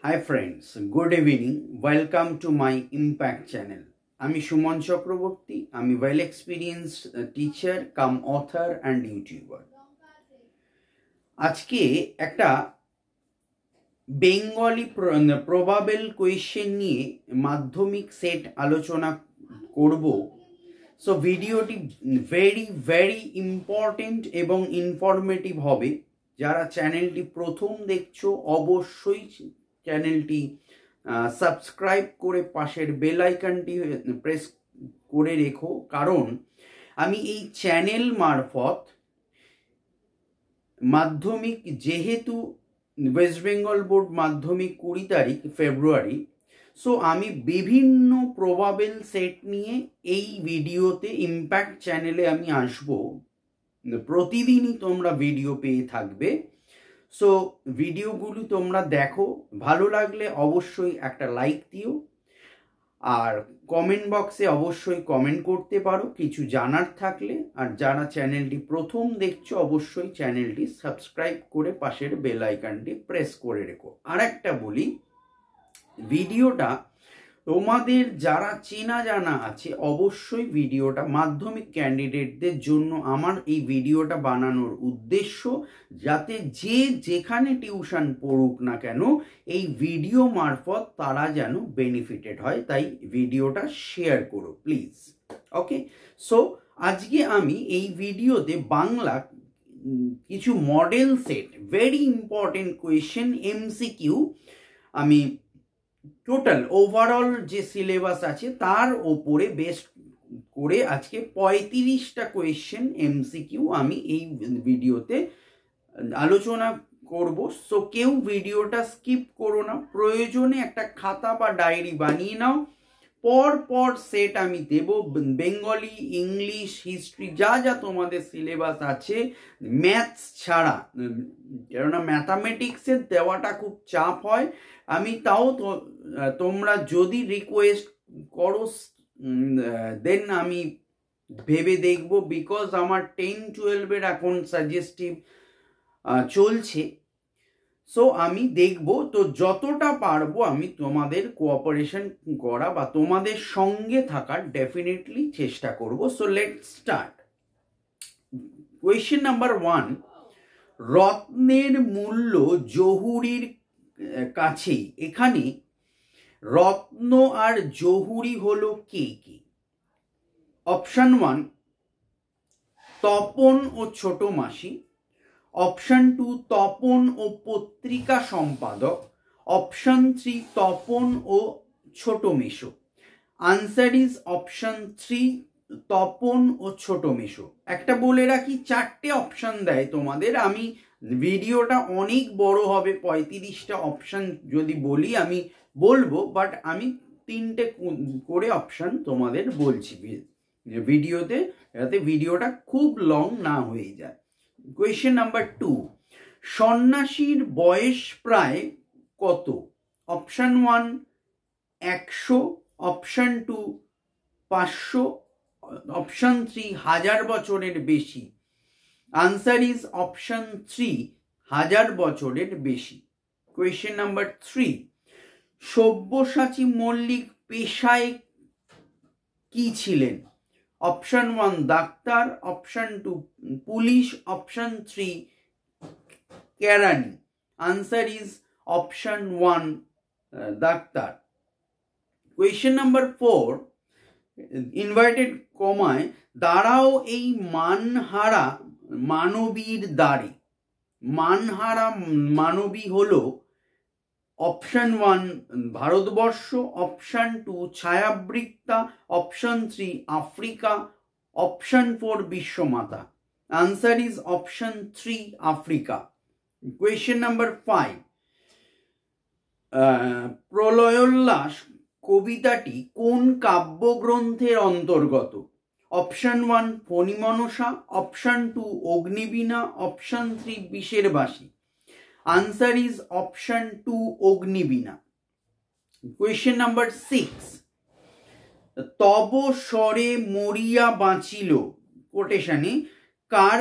Hi friends, good evening. Welcome to my Impact channel. আমি সুমন চক্রবর্তী, আমি well experienced teacher, come author and YouTuber. আজকে একটা Bengali probable question নিয়ে মাধ্যমিক set আলোচনা করব। সো ভিডিওটি ভেরি ইম্পর্টেন্ট এবং ইনফরমেটিভ হবে। যারা চ্যানেলটি প্রথম দেখছো অবশ্যই চ্যানেলটি সাবস্ক্রাইব করে পাশের বেল আইকনটি প্রেস করে রেখো, কারণ আমি এই চ্যানেল মারফত মাধ্যমিক, যেহেতু ওয়েস্ট বেঙ্গল বোর্ড মাধ্যমিক 20 তারিখ ফেব্রুয়ারি, সো আমি বিভিন্ন প্রবাবল সেট নিয়ে এই ভিডিওতে ইম্প্যাক্ট চ্যানেলে আমি আসব। প্রতিদিনই তোমরা ভিডিও পেয়ে থাকবে। সো ভিডিওগুলি তোমরা দেখো, ভালো লাগলে অবশ্যই একটা লাইক দিও, আর কমেন্ট বক্সে অবশ্যই কমেন্ট করতে পারো কিছু জানার থাকলে। আর যারা চ্যানেলটি প্রথম দেখছো অবশ্যই চ্যানেলটি সাবস্ক্রাইব করে পাশের বেল আইকনটি প্রেস করে রেখো। আর একটা বলি, ভিডিওটা তোমাদের যারা চেনা জানা আছে অবশ্যই ভিডিওটা মাধ্যমিক ক্যান্ডিডেটদের জন্য আমার এই ভিডিওটা বানানোর উদ্দেশ্য, যাতে যে যেখানে টিউশন পড়ুক না কেন এই ভিডিও মারফত তারা যেন বেনিফিটেড হয়। তাই ভিডিওটা শেয়ার করো প্লিজ। ওকে, সো আজকে আমি এই ভিডিওতে বাংলা কিছু model set, very important question, MCQ, আমি টোটাল ওভারঅল যে সিলেবাস আছে তার ওপরে বেস করে আজকে 35টা কোয়েশ্চেন এমসিকিউ আমি এই ভিডিওতে আলোচনা করব। সো কেউ ভিডিওটা স্কিপ করো না, প্রয়োজনে একটা খাতা বা ডায়েরি বানিয়ে নাও। পর সেট আমি দেব, বেঙ্গলি, ইংলিশ, হিস্ট্রি, যা যা তোমাদের সিলেবাস আছে, ম্যাথস ছাড়া, কেননা ম্যাথামেটিক্সের দেওয়াটা খুব চাপ হয়। আমি তাও তোমরা যদি রিকোয়েস্ট করো দেন আমি ভেবে দেখব, বিকজ আমার 10-12 এখন সাজেস্টিভ চলছে। সো আমি দেখব, তো যতটা পারবো আমি তোমাদের কোঅপারেশন করা বা তোমাদের সঙ্গে থাকার ডেফিনেটলি চেষ্টা করব। So let's start. Question number 1, রত্নের মূল্য জহুরির কাছেই। এখানে রত্ন আর জহুরি হলো কে কে? অপশন 1 তপন ও ছোট মাসি, অপশন 2 তপন ও পত্রিকা সম্পাদক, অপশন 3 তপন ও ছোট মেশো। আনসার ইজ অপশন 3 তপন ও ছোট মেশো। একটা বলে রাখি, 4টে অপশন দেয় তোমাদের। আমি ভিডিওটা অনেক বড় হবে, 35টা অপশন যদি বলি আমি বলবো, বাট আমি 3টে করে অপশন তোমাদের বলছি ভিডিওতে, যাতে ভিডিওটা খুব লং না হয়ে যায়। কোয়েশ্চেন নাম্বার 2, সন্ন্যাসীর বয়স প্রায় কত? অপশন 1 100, অপশন 2 500, অপশন 3 1000 বছরের বেশি। আনসার ইজ অপশন 3 1000 বছরের বেশি। কোয়েশ্চেন নাম্বার 3, সব্যসাচী মল্লিক পেশায় কি ছিলেন? অপশন 1 ডাক্তার, অপশন 2 পুলিশ, অপশন 3 কেরানি। আনসার ইজ অপশন 1 ডাক্তার। কোয়েশ্চেন নাম্বার 4, ইনভার্টেড কমায় দাঁড়াও এই মানহারা মানবীর দ্বারে। মানহারা মানবী হলো অপশন 1 ভারতবর্ষ, অপশন 2 ছায়াবৃত্তা, অপশন 3 আফ্রিকা, অপশন 4 বিশ্বমাতা। Answer is option 3 Africa. Question number 5, Pralayollas কবিতাটি কোন কাব্যগ্রন্থের অন্তর্গত? Option 1 Phanimanasa, option 2 Agnibina, option 3 বিষের বাসী। Answer is option 2 Agnibina. Question number 6, তব স্বরে মরিয়া বাঁচিল কোটেশনে কার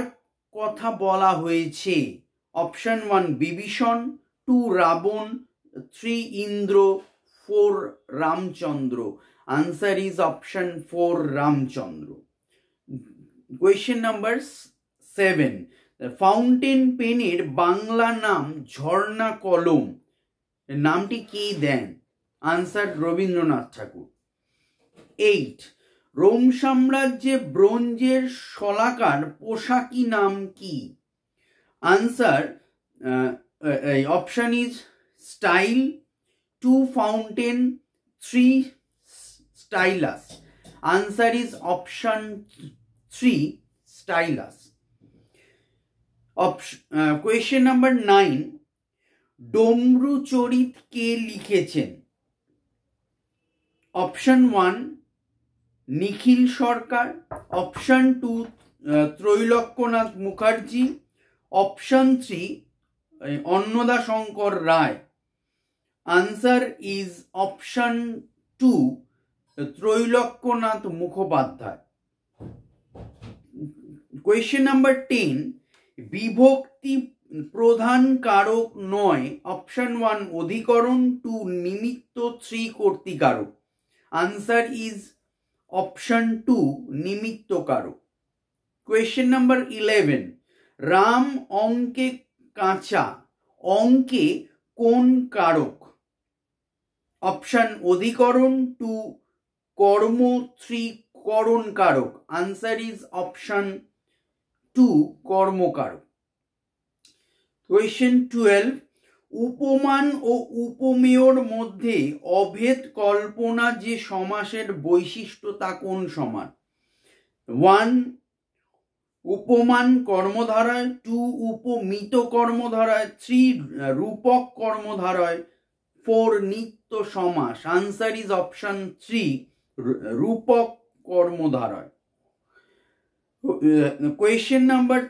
কথা বলা হয়েছে? Option 1 Bibhishan, 2 Ravan, 3 Indra, 4 Ramchandra. Answer is option 4 Ramchandra. Question number 7. Fountain পেনের বাংলা নাম ঝর্ণা কলম, নামটি কে দেন? আনসার রবীন্দ্রনাথ ঠাকুর। 8. রোম সাম্রাজ্যে ব্রোঞ্জের শলাকার পোশাকি নাম কি? Answer option is style, 2 fountain, 3 stylus. Answer is option 3 stylus. Question number 9. Damaru Charit কে লিখেছেন? Option 1 Nikhil Sarkar, option 2 Troilokyanath Mukherjee, option 3 Annada Shankar Ray. Answer is option 2 Troilokyanath Mukhopadhyay. Question number 10. বিভক্তি প্রধান কারক নয়। অপশন 1 অধিকরণ, 2 নিমিত্ত, 3 কর্তৃকারক। আনসার ইজ অপশন 2 নিমিত্ত কারক। Question number 11. রাম অঙ্কে কাঁচা, অঙ্কে কোন কারক? অপশন অধিকরণ, 2 কর্ম, 3 করণ কারক। আনসার ইজ অপশন 2 কর্মকারক। কোয়েশ্চেন 12. উপমান ও উপমেয়র মধ্যে অভেদ কল্পনা যে সমাসের বৈশিষ্ট্য তা কোন সমাস? 1 উপমান কর্মধারায়, 2 উপমিত কর্মধারায়, 3 রূপক কর্মধারায়, 4 নিত্য সমাস। আনসার ইজ অপশন 3 রূপক কর্মধারায়। Question number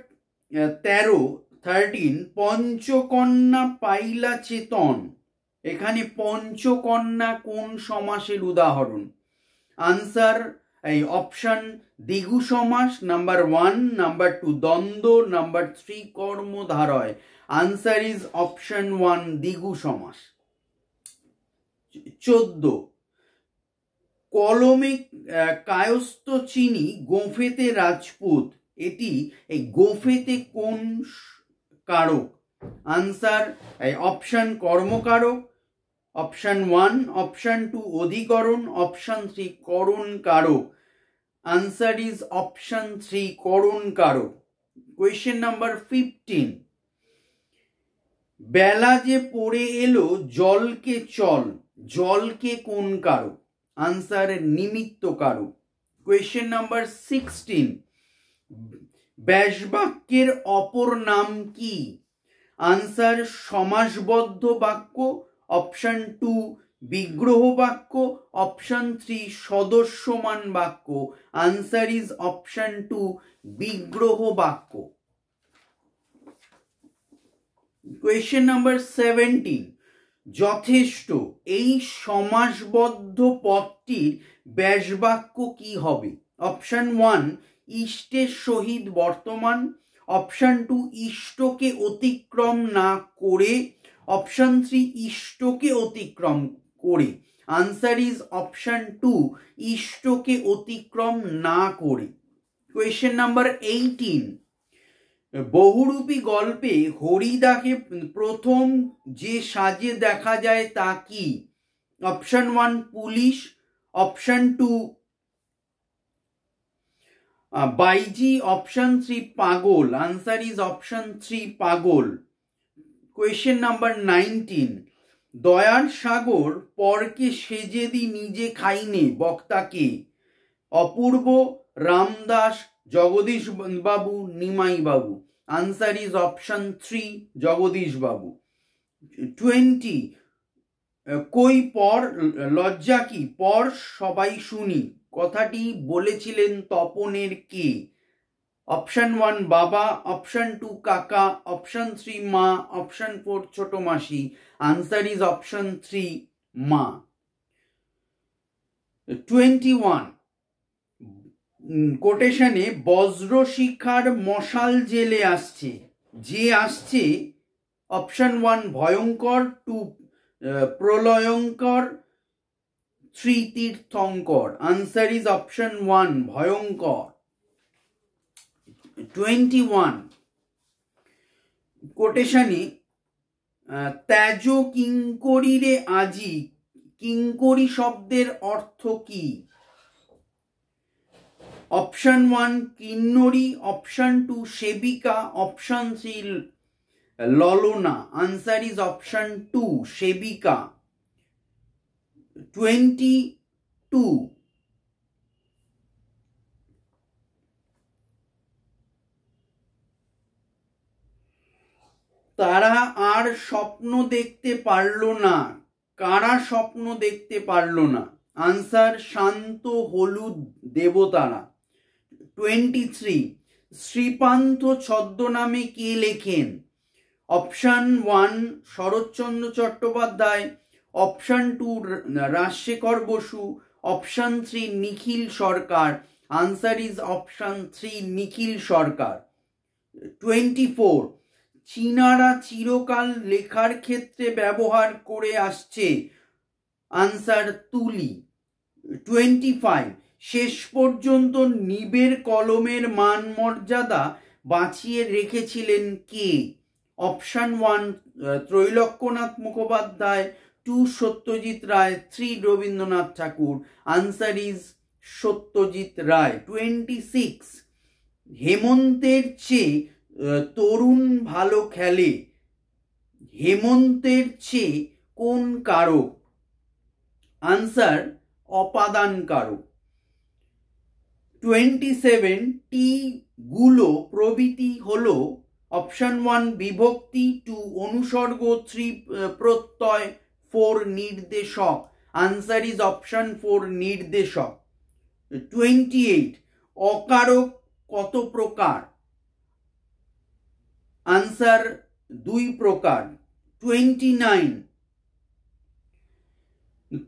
13. পঞ্চকন্যা পাইলা চেতন, এখানে পঞ্চকন্যা কোন সমাসের উদাহরণ? আনসার অপশন দ্বিগু সমাস, নাম্বার 1, নাম্বার 2 দ্বন্দ্ব, নাম্বার 3 কর্মধারয়। আনসার ইজ অপশন 1 দ্বিগু সমাস। 14. কলমে কায়স্থ চিনি, গোঁফেতে রাজপুত, এটি এই গোঁফেতে কোন কারক? আনসার অপশন কর্মকারক, অপশন 1, অপশন 2 অধিকরণ, অপশন 3 করণ কারক। আনসার ইজ অপশন 3 করণ কারক। Question number 15. বেলা যে পড়ে এলো জলকে চল, জলকে কোন কারক? আনসার নিমিত্ত কারক। Question number 16. ব্যাসবাক্যের অপর নাম কি? আনসার সমাসবদ্ধ বাক্য, অপশন 2 বিগ্রহ বাক্য, অপশন 3 সদস্যমান বাক্য। আনসার ইজ অপশন 2 বিগ্রহ বাক্য। Question number 17. যথেষ্ট এই সমাসবদ্ধ পদটির ব্যাসবাক্য কি হবে? অপশন 1 ইষ্টের সহিত বর্তমান, অপশন 2 ইষ্টকে অতিক্রম না করে, অপশন 3 ইষ্টকে অতিক্রম করে। আনসার ইজ অপশন 2 ইষ্টকে অতিক্রম না করে। Question number 18. বহুরূপী গল্পে হরিদাকে প্রথম যে সাজে দেখা যায় তা কি? অপশন 1 পুলিশ, অপশন 2 বাইজি, অপশন 3 পাগল। আনসার ইজ অপশন 3 পাগল। Question number 19. দয়ার সাগর পরকে সেজে দি নিজে খাইনে, বক্তাকে? অপূর্ব, রামদাস, জগদীশ বাবু, নিমাই বাবু। আনসার ইজ অপশন 3 জগদীশ বাবু। 20. কই পর লজ্জা কি, পর সবাই শুনি, কথাটি বলেছিলেন তপনের কে? অপশন 1 বাবা, অপশন 2 কাকা, অপশন 3 মা, অপশন 4 ছোট মাসি। আনসার ইজ অপশন 3 মা। 21. কোটেশনে বজ্র শিখার মশাল জেলে আসছে, যে আসছে, অপশন 1 ভয়ঙ্কর, 2 প্রলয়ঙ্কর, 3 তীর্থঙ্কর। আনসার ইজ অপশন 1 ভয়ঙ্কর। 21 কোটেশনে ত্যাজ কিঙ্করী রে আজি, কিঙ্করী শব্দের অর্থ কি? অপশন 1 কিন্নরী, অপশন 2 সেবিকা, অপশন 3 ললনা। আনসার ইজ অপশন 2 সেবিকা। 22 তারা আর স্বপ্ন দেখতে পারল না। কারা স্বপ্ন দেখতে পারল না? আনসার শান্ত হলুদ দেবতারা। 23 শ্রীপান্থ ছদ্মনামে কে লেখেন? Option 1 Saratchandra Chattopadhyay, option 2 Rajshekhar Basu, option 3 Nikhil Sarkar. Answer is option 3 Nikhil Sarkar. 24 চীনারা চিরকাল লেখার ক্ষেত্রে ব্যবহার করে আসছে। আনসার তুলি। 25 শেষ পর্যন্ত নিবের কলমের মান মর্যাদা বাঁচিয়ে রেখেছিলেন কে? Option 1 Trailokyanath Mukhopadhyay, 2 Satyajit Ray, 3 Rabindranath Thakur. Answer is Satyajit Ray. 26 হেমন্তের চেয়ে তরুণ ভালো খেলে। হেমন্তের চেয়ে কোন কারক? আনসার অপাদান কারক। 27 টি গুলো প্রভৃতি হলো অপশন 1 বিভক্তি, 2 অনুসর্গ, 3 প্রত্যয়, 4 নির্দেশক। আনসার ইজ অপশন 4 নির্দেশক। 28 অকারক কত প্রকার? আনসার 2 প্রকার। 29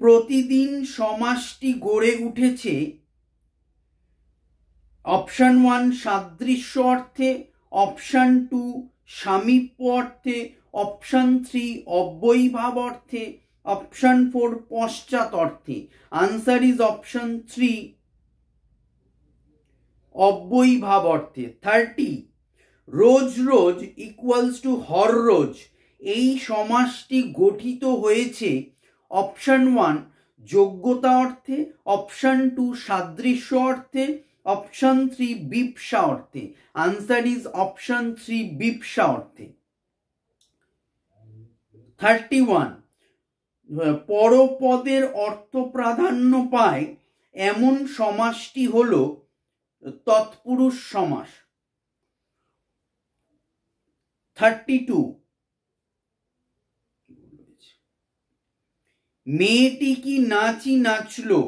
প্রতিদিন সমাসটি গড়ে উঠেছে। অপশন 1 সাদৃশ্য অর্থে, অপশন 2 সামীপ্য অর্থে, অপশন 3 অব্যয়ীভাব অর্থে, অপশন 4 পশ্চাৎ অর্থে। আনসার ইজ অপশন 3 অব্যয়ীভাব অর্থে। 30 রোজ রোজ ইকুয়ালস টু হর রোজ এই সমাসটি গঠিত হয়েছে। অপশন 1 যোগ্যতা অর্থে, অপশন 2 সাদৃশ্য অর্থে, অপশন 3 বিপসা অর্থে। আনসার ইজ অপশন 3 বিপসা অর্থে। 31 পরপদের অর্থ প্রাধান্য পায় এমন সমাসটি হলো তৎপুরুষ সমাস। 32 মেয়েটি কি নাচি নাচলো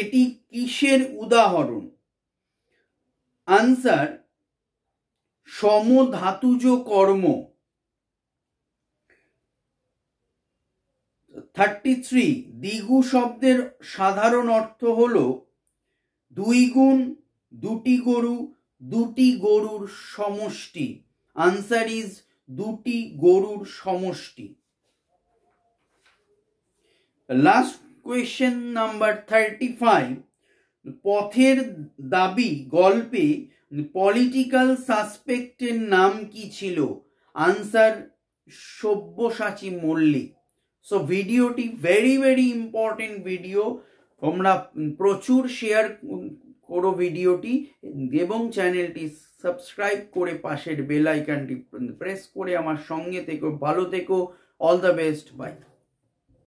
এটি কিসের উদাহরণ? আনসার সমধাতুজ কর্ম। 33 দ্বিগু শব্দের সাধারণ অর্থ হলো 2 গুণ, 2টি গরু, 2টি গরুর সমষ্টি। আনসার ইজ 2টি গরুর সমষ্টি। লাস্ট কোয়েশ্চেন নাম্বার 35 পথের দাবি গল্পে পলিটিক্যাল সাসপেক্টের নাম কি ছিল? আনসার সব্যসাচী মল্লিক। সো ভিডিওটি ভেরি ইম্পর্টেন্ট ভিডিও। তোমরা প্রচুর শেয়ার করো ভিডিওটি এবং চ্যানেলটি সাবস্ক্রাইব করে পাশের বেল আইকনটি প্রেস করে আমার সঙ্গে থেকো। ভালো থেকো। All the best. বাই।